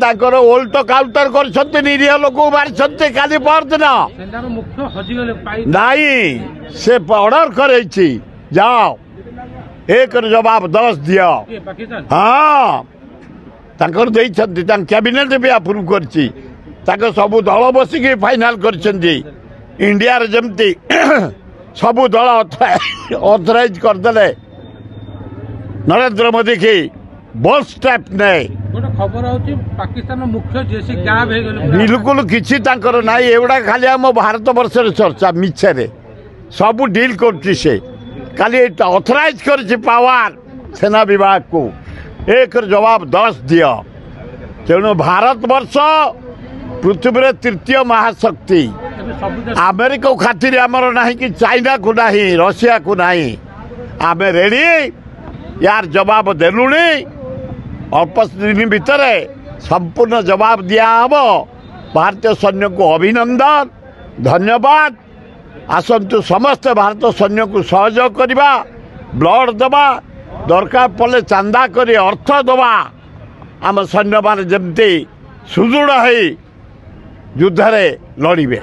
ତାଙ୍କର ଓଲ୍ଟ କାଉଣ୍ଟର କରିଛନ୍ତି ନିରୀହ ଲୋକକୁ ମାରିଛନ୍ତି କାଲି ପରଦିନ ନାଇଁ ସେ ଅର୍ଡର କରେଇଛି ଯାଅ ଏକର ଜବାବ 10 ଦିଅ ହଁ ତାଙ୍କର ଦେଇଛନ୍ତି ତାଙ୍କ କ୍ୟାବିନେଟ୍ ବି ଆପ୍ରୁଭ୍ କରିଛି ତାଙ୍କ ସବୁ ଦଳ ବସିକି ଫାଇନାଲ କରିଛନ୍ତି ଇଣ୍ଡିଆରେ ଯେମିତି ସବୁ ଦଳ ଅଥରାଇଜ କରିଦେଲେ ନରେନ୍ଦ୍ର ମୋଦି କି ବୋଲ୍ଡ ଷ୍ଟେପ୍ ନେ खबर होची पाकिस्तान मुख्य जेसी गायब हे गेले बिल्कुल किसी तांकर नाही एवढा खाली आम भारत वर्षर चर्चा मिछरे सब डील करछि से खाली ऑथराइज करछि पावर सेना विभाग को एक जवाब 10 दियो तेणु भारत वर्ष पृथ्वी तृतीय महाशक्ति अमेरिका खातिर आमर नहीं कि चाइना को नहीं रशिया को नहीं आम रेडी यार जवाब देलुणी अल्प दिन भितर संपूर्ण जवाब दिया हम भारतीय सैन्य को अभिनंदन धन्यवाद आसतु समस्त भारत सैन्य को सहयोग करवा ब्लड दबा दरकार पड़े चांदा कर अर्थ दबा आम सैन्य मान जमती सुदृढ़ हो युद्ध लड़े।